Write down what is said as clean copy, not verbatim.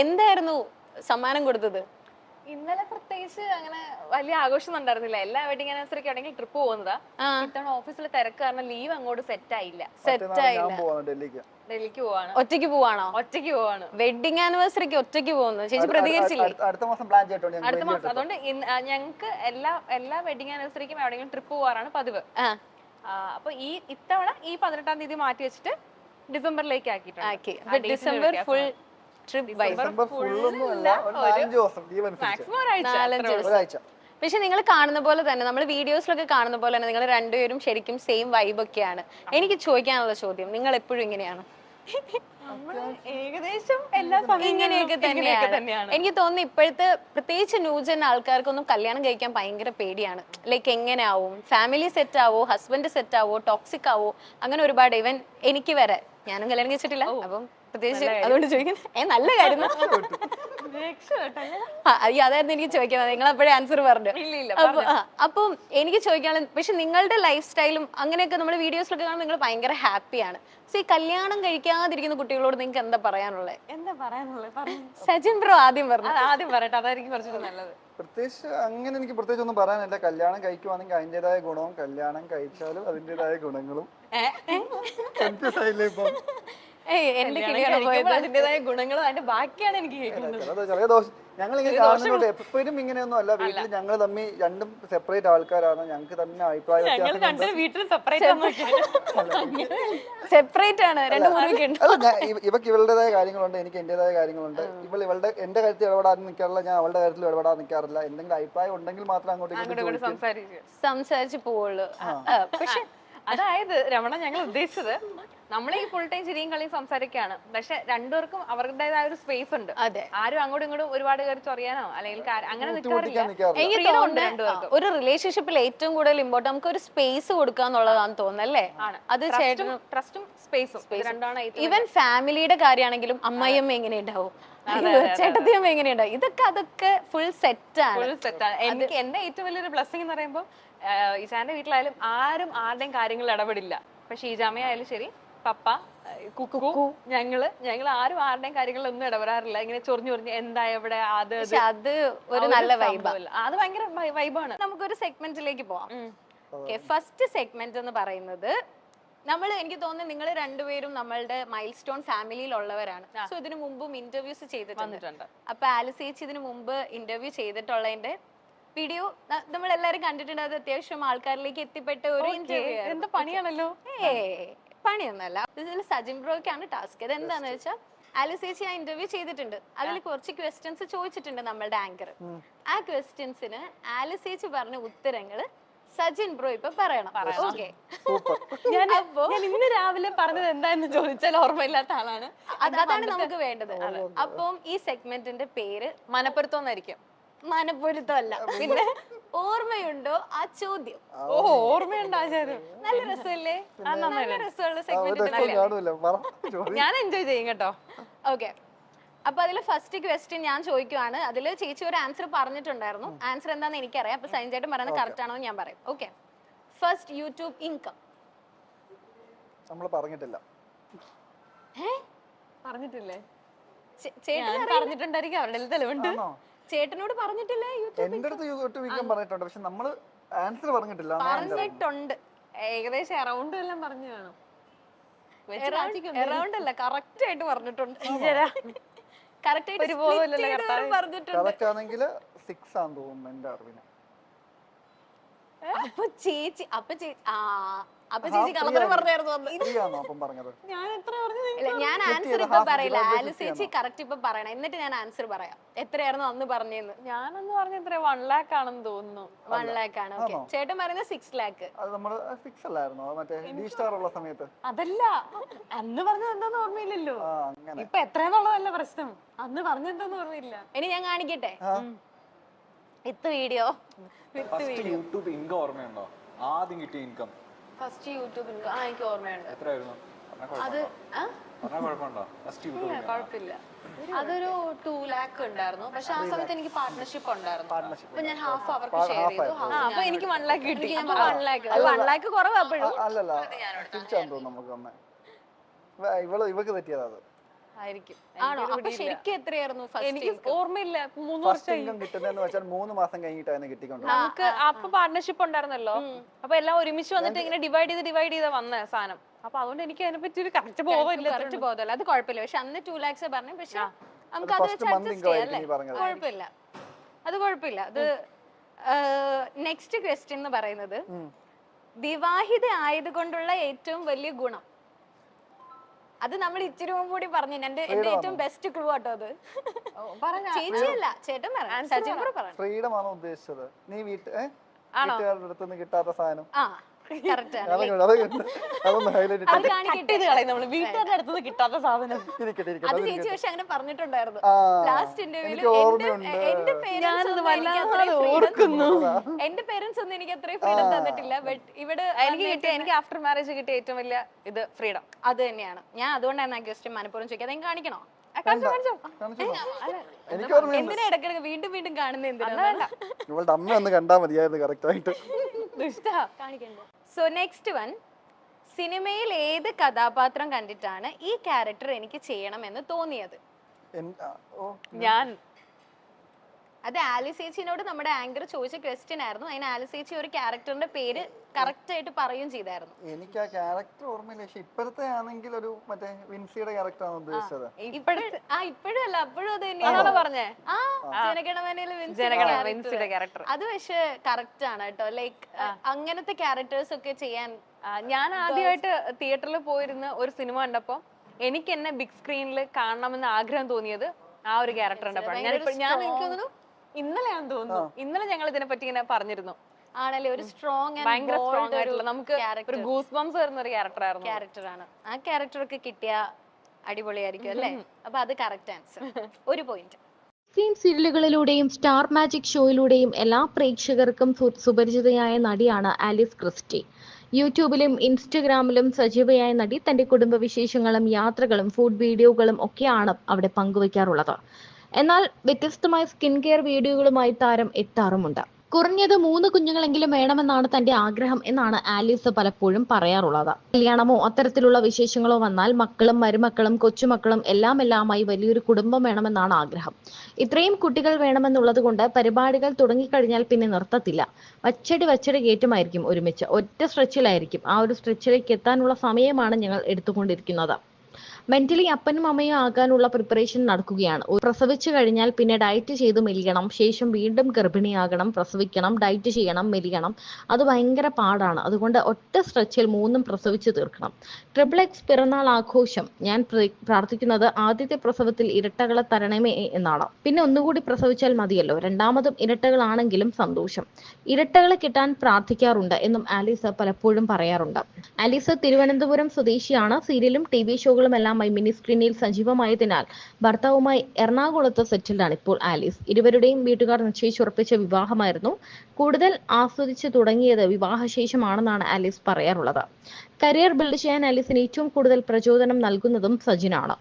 എന്തായിരുന്നു സമ്മാനം കൊടുത്തത്? ഇന്നലെ പ്രത്യേകിച്ച് അങ്ങനെ വലിയ ആഘോഷം ഉണ്ടായിരുന്നില്ല. എല്ലാ വെഡിങ് ആനിവേഴ്സറിക്ക് ആണെങ്കിൽ ട്രിപ്പ് പോകുന്നതാ. ഇത്തവണ ഓഫീസിൽ തിരക്ക് കാരണം ലീവ് അങ്ങോട്ട് സെറ്റ് ആയില്ല. ഡൽഹിക്ക് പോവാണ്. ഒറ്റയ്ക്ക് പോവാണോ? ഒറ്റയ്ക്ക് പോവാണ്. വെഡിങ് ആനിവേഴ്സറിക്ക് ഒറ്റയ്ക്ക് പോകുന്നു. ചേച്ചി പ്രതികരിച്ചില്ലേ? അടുത്ത മാസം പ്ലാൻ ചെയ്തിട്ടുണ്ട്. അടുത്ത മാസം. അതുകൊണ്ട് ഞങ്ങൾക്ക് എല്ലാ വെഡിങ് ആനിവേഴ്സറിക്കും എവിടെയെങ്കിലും ട്രിപ്പ് പോവാറാണ് പതിവ്. അപ്പൊ ഇത്തവണ ഈ 18-ാം തീയതി മാറ്റി വെച്ചിട്ട് ഡിസംബറിലേക്ക് ആക്കിയിട്ടുണ്ട്. December full trip. പക്ഷെ നിങ്ങൾ കാണുന്ന പോലെ തന്നെ, നമ്മൾ വീഡിയോസിലൊക്കെ കാണുന്ന പോലെ തന്നെ നിങ്ങൾ രണ്ടുപേരും ശരിക്കും സെയിം വൈബ് ഒക്കെയാണ്. എനിക്ക് ചോദിക്കാനുള്ള ചോദ്യം, നിങ്ങൾ എപ്പോഴും ഇങ്ങനെയാണോ? ഏകദേശം എല്ലാ ഇങ്ങനെയൊക്കെ തന്നെയാണ്. എനിക്ക് തോന്നുന്നു ഇപ്പോഴത്തെ പ്രത്യേകിച്ച് ന്യൂജൻ ആൾക്കാർക്കൊന്നും കല്യാണം കഴിക്കാൻ ഭയങ്കര പേടിയാണ്. ലൈക്ക് എങ്ങനെ ആവും, ഫാമിലി സെറ്റ് ആവോ, ഹസ്ബൻഡ് സെറ്റ് ആവോ, ടോക്സിക് ആവോ, അങ്ങനെ ഒരുപാട്. ഈവൻ എനിക്ക് വരെ, ഞാനും കല്യാണം കഴിച്ചിട്ടില്ല, അപ്പം പ്രത്യേകിച്ച് അതുകൊണ്ട് ചോദിക്കുന്നത് നല്ല കാര്യം. അതായിരുന്നു എനിക്ക് ചോദിക്കാൻ. നിങ്ങൾ അപ്പോഴേ ആൻസർ പറഞ്ഞു. അപ്പം എനിക്ക് ചോദിക്കാനുള്ള, പക്ഷെ നിങ്ങളുടെ ലൈഫ് സ്റ്റൈലും അങ്ങനെയൊക്കെ നമ്മൾ വീഡിയോസിലൊക്കെ കാണുമ്പോൾ നിങ്ങൾ ഭയങ്കര ഹാപ്പിയാണ്. സോ ഈ കല്യാണം കഴിക്കാതിരിക്കുന്ന കുട്ടികളോട് നിങ്ങൾക്ക് എന്താ പറയാനുള്ളത്? സജിൻ ബ്രോ ആദ്യം പറയട്ടെ, അതായിരിക്കും കുറച്ചുകൂടി നല്ലത്. പ്രത്യേകിച്ച് അങ്ങനെ എനിക്ക് പ്രത്യേകിച്ച് ഒന്നും പറയാനില്ല. കല്യാണം കഴിക്കുവാണെങ്കിൽ അതിൻ്റെതായ ഗുണവും കല്യാണം കഴിച്ചാലും അതിൻ്റെതായ ഗുണങ്ങളും. അതിന്റേതായ ഗുണങ്ങളും അതിന്റെ ബാക്കിയാണ് എനിക്ക് ചെറിയ ദോഷം. ഞങ്ങളിങ്ങനെ കാണുന്നുണ്ട് എപ്പോഴും ഇങ്ങനെയൊന്നും അല്ല. വീട്ടിൽ ഞങ്ങൾ തമ്മിൽ രണ്ടും സെപ്പറേറ്റ് ആൾക്കാരാണ്. ഞങ്ങൾക്ക് തന്നെ അഭിപ്രായ ഇവക്ക് ഇവളുടേതായ കാര്യങ്ങളുണ്ട്, എനിക്ക് എന്റേതായ കാര്യങ്ങളുണ്ട്. ഇവളുടെ എന്റെ കാര്യത്തിൽ ഇടപെടാൻ നിൽക്കാറില്ല, ഞാൻ അവളുടെ കാര്യത്തിൽ ഇടപെടാൻ നിൽക്കാറില്ല. എന്തെങ്കിലും അഭിപ്രായം ഉണ്ടെങ്കിൽ മാത്രം അങ്ങോട്ട് സംസാരിച്ച് പോവുള്ളൂ. പക്ഷെ അതായത് രമണ, ഞങ്ങൾ ഉദ്ദേശിച്ചത് നമ്മളെ ഈ ഫുൾ ടൈം ചിരിയും കളിയും സംസാരിക്കുകയാണ്. പക്ഷെ രണ്ടുപേർക്കും അവരുടേതായ ഒരു സ്പേസ് ഉണ്ട്. ആരും അങ്ങോട്ടും ഇങ്ങോട്ടും ഒരുപാട് കയറി ചൊറിയാനോ അല്ലെങ്കിൽ അങ്ങനെ നിൽക്കാറില്ല. ഒരു റിലേഷൻഷിപ്പിൽ ഏറ്റവും കൂടുതൽ ഇമ്പോർട്ടന്റ് നമുക്ക് ഒരു സ്പേസ് കൊടുക്കാന്നുള്ളതാന്ന് തോന്നുന്നല്ലേ? അത് ട്രസ്റ്റും സ്പേസും രണ്ടാണ്. ഈവൻ ഫാമിലിയുടെ കാര്യമാണെങ്കിലും അമ്മയമ്മ എങ്ങനെ ഉണ്ടാവും, ചേട്ടത്തിയമ്മ എങ്ങനെയുണ്ടാവും, അതൊക്കെ ഫുൾ സെറ്റാണ്. എനിക്ക് എന്റെ ഏറ്റവും വലിയൊരു ബ്ലെസ്സിംഗ് എന്ന് പറയുമ്പോൾ ഈശാന്റെ വീട്ടിലായാലും ആരും ആരുടെയും കാര്യങ്ങളിൽ ഇടപെടില്ല. ഇപ്പൊ ഷീജാമയായാലും ശരി, പപ്പ, കുക്കു, ഞങ്ങൾ ആരും ആരുടെയും കാര്യങ്ങളിലൊന്നും ഇടപെടാറില്ല. ഇങ്ങനെ ചൊറിഞ്ഞു എന്താ എവിടെ അത് ഒരു നല്ല വൈബാണ്. അത് ഭയങ്കര വൈബാണ്. നമുക്കൊരു സെഗ്മെന്റിലേക്ക് പോവാം. ഫസ്റ്റ് സെഗ്മെന്റ് എന്ന് പറയുന്നത്, എനിക്ക് തോന്നുന്നു നിങ്ങൾ രണ്ടുപേരും നമ്മളുടെ മൈൽ സ്റ്റോൺ ഫാമിലിയിലുള്ളവരാണ്. സോ ഇതിനു മുമ്പും ഇന്റർവ്യൂസ് ചെയ്തിട്ടുണ്ട്. അപ്പൊ ആലിസ് ചേച്ചി ഇതിനു മുമ്പ് ഇന്റർവ്യൂ ചെയ്തിട്ടുള്ളതിന്റെ വീഡിയോ നമ്മൾ എല്ലാരും കണ്ടിട്ടുണ്ട്. അത് അത്യാവശ്യം ആൾക്കാരിലേക്ക് എത്തിപ്പെട്ട ഒരു ഇന്റർവ്യൂ. എന്താ പണിയാണല്ലോ? പണിയൊന്നല്ല. ഇതിൽ സജിൻ ബ്രോയ്ക്കാണ് ടാസ്ക്. ഇത് എന്താന്ന് വെച്ചാൽ, ആലിസ് ചേച്ചി ആ ഇന്റർവ്യൂ ചെയ്തിട്ടുണ്ട്. അതിൽ കുറച്ച് ക്വസ്റ്റ്യൻസ് ചോദിച്ചിട്ടുണ്ട് നമ്മളുടെ ആങ്കർ. ആ ക്വസ്റ്റ്യൻസിന് ആലിസ് ചേച്ചി പറഞ്ഞ ഉത്തരങ്ങള് സജിൻ ബ്രോ ഇപ്പൊ പറയണം. ഓക്കെ, ഞാൻ ഇന്ന് രാവിലെ പറഞ്ഞത് എന്താന്ന് ചോദിച്ചാൽ ഓർമ്മയില്ലാത്ത ആളാണ്. അതാണ് നമുക്ക് വേണ്ടത്. അപ്പം ഈ സെഗ്മെന്റിന്റെ പേര് മനപ്പൊരുത്തമെന്നായിരിക്കും. മനപ്പൊരുത്തമല്ല, പിന്നെ ഓർമ്മയുണ്ടോ ആ ചോദ്യം. ഓർമ്മയുണ്ടോ? നല്ല രസമല്ലേ? നല്ല രസമുള്ള സെഗ്മെന്റ്, ഞാൻ എൻജോയ് ചെയ്യും കേട്ടോ. ഓക്കെ, അപ്പൊ അതില് ഫസ്റ്റ് ക്വസ്റ്റ്യൻ ഞാൻ ചോദിക്കുവാണ്. അതില് ചേച്ചി ഒരു ആൻസർ പറഞ്ഞിട്ടുണ്ടായിരുന്നു. ആൻസർ എന്താന്ന് എനിക്കറിയാം. അപ്പൊ സൈൻചേട്ടൻ പറയുന്നത് കറക്റ്റ് ആണോ ഞാൻ പറയും. Okay, first YouTube income. നമ്മൾ പറഞ്ഞിട്ടില്ല. പറഞ്ഞിട്ടില്ലേ? ചേട്ടൻ പറഞ്ഞിട്ടുണ്ടായിരിക്കും, അവരുടെ തെളിവുണ്ട്. ചേട്ടനോട് പറഞ്ഞിട്ടില്ല? എന്റെ അടുത്ത് യൂട്യൂബ് ഇൻകം പറഞ്ഞിട്ടുണ്ട്, പക്ഷെ നമ്മള് ആൻസർ പറഞ്ഞിട്ടില്ല. പറഞ്ഞിട്ടുണ്ട്, ഏകദേശം അറൗണ്ട് എല്ലാം പറഞ്ഞു കാണും. അറൗണ്ട് അല്ല, കറക്റ്റ് ആയിട്ട് പറഞ്ഞിട്ടുണ്ട്. കറക്റ്റ് ആണെങ്കിൽ 6 ആണെന്ന് തോന്നുന്നു എന്റെ അറിവിന്. അപ്പൊ ചേച്ചി കള്ളത്തരം പറഞ്ഞായിരുന്നു. ഞാൻ ആൻസർ ഇപ്പൊ പറയില്ല, ആലിസ് ചേച്ചി കറക്റ്റ് ഇപ്പൊ പറയണം, എന്നിട്ട് ഞാൻ ആൻസർ പറയാം. എത്രയായിരുന്നു അന്ന് പറഞ്ഞെന്ന്? ഞാനന്ന് പറഞ്ഞ 1 lakh ആണെന്ന് തോന്നുന്നു. 1 lakh ആണ്. ഓക്കെ, ചേട്ടൻ പറയുന്നത് 6 lakh. അതല്ല, അന്ന് പറഞ്ഞത് എന്താന്ന് ഓർമ്മയില്ലല്ലോ. ഇപ്പൊ എത്രയാന്നുള്ളതല്ല പ്രശ്നം, അന്ന് പറഞ്ഞെന്താന്ന് ഓർമ്മയില്ല. ഇനി ഞാൻ കാണിക്കട്ടെ വിത്ത് വീഡിയോ. യൂട്യൂബ് ഇൻകം ഓർമ്മയുണ്ടോ? ആദ്യം കിട്ടിയ ഇൻകം ഫസ്റ്റ് യൂട്യൂബ് ഇൻകം എനിക്ക് ഓർമ്മയുണ്ട്. എത്രയായിരുന്നു? അത് കുഴപ്പമില്ല, അതൊരു 2 lakh ഉണ്ടായിരുന്നു. പക്ഷെ ആ സമയത്ത് എനിക്ക് പാർട്ട്ണർഷിപ്പ് ഉണ്ടായിരുന്നു. അപ്പൊ ഞാൻ ഹാഫ് അവർക്ക് ഷെയർ ചെയ്തു. അപ്പൊ എനിക്ക് 1 lakh കിട്ടി. 1 lakh. 1 lakh കുറവാ. അല്ലല്ല, തിരിച്ചാന്ന് തോന്നുന്നു നമുക്ക്. ഇവക്ക് തെറ്റിയതാ അത്. ആയിരിക്കും. ആണോ? അപ്പൊ ശരിക്കും എത്രയായിരുന്നു എനിക്ക് ഫസ്റ്റ്? ഓർമ്മയില്ല, 3 ഫസ്റ്റ് വർഷമായി. ഇൻകം കിട്ടുന്നതെന്ന് വെച്ചാൽ 3 മാസം കഴിഞ്ഞിട്ടായിരുന്നു കിട്ടിക്കൊണ്ട് നമുക്ക് അപ്പൊ പാർട്ണർഷിപ്പ് ഉണ്ടായിരുന്നല്ലോ, അപ്പൊ എല്ലാം ഒരുമിച്ച് വന്നിട്ട് ഇങ്ങനെ ഡിവൈഡ് ചെയ്ത് വന്ന സാധനം. അപ്പൊ അതുകൊണ്ട് എനിക്ക് അതിനെ പറ്റി ഒരു കറക്റ്റ് ബോധമില്ല. കറക്റ്റ് ബോധമല്ല, അത് കുഴപ്പമില്ല. പക്ഷെ അന്ന് 2 lakhs പറഞ്ഞു. പക്ഷെ നമുക്ക് അത് ഫസ്റ്റ് വെച്ച് മന്ത് അഡ്ജസ്റ്റ് ഇൻകം ചെയ്യാം ആയിരിക്കും അല്ലേ? നീ പറഞ്ഞത്. കുഴപ്പമില്ല, അത് കുഴപ്പമില്ല. അത് നെക്സ്റ്റ് ക്വസ്റ്റ്യൻ എന്ന് പറയുന്നത് വിവാഹിത ആയതുകൊണ്ടുള്ള ഏറ്റവും വലിയ ഗുണം. അത് നമ്മൾ ഇച്ചിരി മുമ്പ് കൂടി പറഞ്ഞു. എന്റെ ഏറ്റവും ബെസ്റ്റ് ക്ലൂ ആട്ടോ അത്. ചേച്ചിയല്ല, ചേട്ടൻ പറയാം. സജിൻ ബ്രോ പറയാം. ഫ്രീഡം ആണോ ഉദ്ദേശിച്ചത്? നീ വീട്ടുകാരുടെ അടുത്തുനിന്ന് കിട്ടാത്ത സാധനം. ആ കറക്റ്റ് ആണ്. അതൊന്ന് ഹൈലൈറ്റ് അത് കാണിക്കട്ടെ. നമ്മള് വീട്ടുകാരുടെ അടുത്ത് കിട്ടാത്ത സാധനം. അത് ചേച്ചി പക്ഷെ അങ്ങനെ പറഞ്ഞിട്ടുണ്ടായിരുന്നു ലാസ്റ്റ് ഇന്റർവ്യൂല്. എനിക്ക് ഓർമ്മയുണ്ട്. എന്റെ പേരൻസ് ഒന്നും എനിക്ക് അത്രയും ഫ്രീഡം തന്നിട്ടില്ല. ബട്ട് ഇവിടെ എനിക്ക് ആഫ്റ്റർ മാരേജ് കിട്ടിയ ഏറ്റവും വലിയ ഇത് ഫ്രീഡം. അത് തന്നെയാണ്. ഞാൻ അതുകൊണ്ടാണ് ആ ക്വസ്റ്റ്യൻ മനഃപൂർവ്വം ചോദിക്കാതെ. അത് കാണിക്കണോ? എനിക്ക് ഓർമ്മയുണ്ട്. എന്തിനാ ഇടക്കിടക്ക് വീണ്ടും വീണ്ടും കാണുന്ന എന്തിനാ? ഇവളുടെ അമ്മ ഒന്ന് കണ്ടാ മതിയായിരുന്നു കറക്റ്റ് ആയിട്ട്. സോ നെക്സ്റ്റ് വൺ, സിനിമയിൽ ഏത് കഥാപാത്രം കണ്ടിട്ടാണ് ഈ ക്യാരക്ടർ എനിക്ക് ചെയ്യണം എന്ന് തോന്നിയത്? ഞാൻ അത് ആലിസ് ചേച്ചിനോട് നമ്മുടെ ആങ്കർ ചോദിച്ച ക്വസ്റ്റ്യൻ ആയിരുന്നു. അതിന് ആലിസ് ചേച്ചി ഒരു ക്യാരക്ടറിന്റെ പേര് കറക്റ്റ് ആയിട്ട് പറയുകയും ചെയ്തായിരുന്നു. എനിക്ക് ആ ക്യാരക്ടർ ഓർമ്മയില്ല. പക്ഷെ ഇപ്പോഴത്തെ ആണെങ്കിൽ ഒരു മറ്റേ വിൻസിയുടെ ക്യാരക്ടർ ആണ് ഉദ്ദേശിച്ചത്. ഇപ്പോഴും അല്ല, അപ്പോഴും അത് ആണോ പറഞ്ഞേ? ജനഗണമനയിലെ വിൻസിയുടെ ക്യാരക്ടർ. അത് പക്ഷെ കറക്റ്റ് ആണ് കേട്ടോ. ലൈക്ക് അങ്ങനത്തെ ക്യാരക്ടേഴ്സ് ഒക്കെ ചെയ്യാൻ ഞാൻ ആദ്യമായിട്ട് തിയേറ്ററിൽ പോയിരുന്ന ഒരു സിനിമ കണ്ടപ്പോ എനിക്ക് എന്നെ ബിഗ് സ്ക്രീനിൽ കാണണമെന്ന് ആഗ്രഹം തോന്നിയത് ആ ഒരു ക്യാരക്ടർ കണ്ടപ്പോഴാണ്. ഞാൻ എനിക്ക് തോന്നുന്നു ഇന്നലെയാണെന്ന് തോന്നുന്നു, ഇന്നലെ ഞങ്ങൾ ഇതിനെ പറ്റി ഇങ്ങനെ പറഞ്ഞിരുന്നു. ആണല്ലേ, ഒരു സ്ട്രോങ് ഭയങ്കര സ്ട്രോങ് ആയിട്ടുള്ള നമുക്ക് ഒരു ഗൂസ് ബംസ് വരുന്ന ഒരു ക്യാരക്ടറാണ്. ആ ക്യാരക്ടർ ഒക്കെ കിട്ടിയ അടിപൊളിയായിരിക്കും അല്ലേ? അപ്പൊ അത് കറക്റ്റ് ആൻസർ. ഒരു പോയിന്റ്. ഫിലിം സീരിയലുകളിലൂടെയും സ്റ്റാർ മാജിക് ഷോയിലൂടെയും എല്ലാ പ്രേക്ഷകർക്കും സുപരിചിതയായ നടിയാണ് ആലിസ് ക്രിസ്റ്റി. യൂട്യൂബിലും ഇൻസ്റ്റഗ്രാമിലും സജീവയായ നടി തന്റെ കുടുംബവിശേഷങ്ങളും യാത്രകളും ഫുഡ് വീഡിയോകളും ഒക്കെയാണ് അവിടെ പങ്കുവയ്ക്കാറുള്ളത്. എന്നാൽ വ്യത്യസ്തമായ സ്കിൻ കെയർ വീഡിയോകളുമായി താരം എത്താറുമുണ്ട്. കുറഞ്ഞത് 3 കുഞ്ഞുങ്ങളെങ്കിലും വേണമെന്നാണ് തന്റെ ആഗ്രഹം എന്നാണ് ആലീസ് പലപ്പോഴും പറയാറുള്ളത്. കല്യാണമോ അത്തരത്തിലുള്ള വിശേഷങ്ങളോ വന്നാൽ മക്കളും മരുമക്കളും കൊച്ചുമക്കളും എല്ലാമായി വലിയൊരു കുടുംബം വേണമെന്നാണ് ആഗ്രഹം. ഇത്രയും കുട്ടികൾ വേണമെന്നുള്ളത് കൊണ്ട് പരിപാടികൾ തുടങ്ങിക്കഴിഞ്ഞാൽ പിന്നെ നിർത്തത്തില്ല. വച്ചടി കയറ്റുമായിരിക്കും ഒരുമിച്ച്. ഒറ്റ സ്ട്രെച്ചിലായിരിക്കും. ആ ഒരു സ്ട്രെച്ചിലേക്ക് എത്താനുള്ള സമയമാണ് ഞങ്ങൾ എടുത്തുകൊണ്ടിരിക്കുന്നത്. മെന്റലി അപ്പനും അമ്മയും ആകാനുള്ള പ്രിപ്പറേഷൻ നടക്കുകയാണ്. പ്രസവിച്ചു കഴിഞ്ഞാൽ പിന്നെ ഡയറ്റ് ചെയ്ത് മെലിയണം, ശേഷം വീണ്ടും ഗർഭിണിയാകണം, പ്രസവിക്കണം, ഡയറ്റ് ചെയ്യണം, മെലിയണം. അത് ഭയങ്കര പാടാണ്. അതുകൊണ്ട് ഒറ്റ സ്ട്രെച്ചിൽ 3 പ്രസവിച്ച് തീർക്കണം. XXX പിറന്നാൾ ആഘോഷം ഞാൻ പ്രാർത്ഥിക്കുന്നത് ആദ്യത്തെ പ്രസവത്തിൽ ഇരട്ടകളെ തരണമേ എന്നാണ്. പിന്നെ ഒന്നുകൂടി പ്രസവിച്ചാൽ മതിയല്ലോ. രണ്ടാമതും ഇരട്ടകളാണെങ്കിലും സന്തോഷം. ഇരട്ടകളെ കിട്ടാൻ പ്രാർത്ഥിക്കാറുണ്ട് എന്നും ആലീസ് പലപ്പോഴും പറയാറുണ്ട്. ആലീസ് തിരുവനന്തപുരം സ്വദേശിയാണ്. സീരിയലും TV ഷോകളും എല്ലാം മിനി സ്ക്രീനിൽ സജീവമായതിനാൽ ഭർത്താവുമായി എറണാകുളത്ത് സെറ്റിൽഡാണ് ഇപ്പോൾ ആലീസ്. ഇരുവരുടെയും വീട്ടുകാർ നിശ്ചയിച്ചുറപ്പിച്ച വിവാഹമായിരുന്നു. കൂടുതൽ ആസ്വദിച്ചു തുടങ്ങിയത് വിവാഹശേഷമാണെന്നാണ് ആലീസ് പറയാറുള്ളത്. കരിയർ ബിൽഡ് ചെയ്യാൻ ആലീസിന് ഏറ്റവും കൂടുതൽ പ്രചോദനം നൽകുന്നതും സജിനാണ്.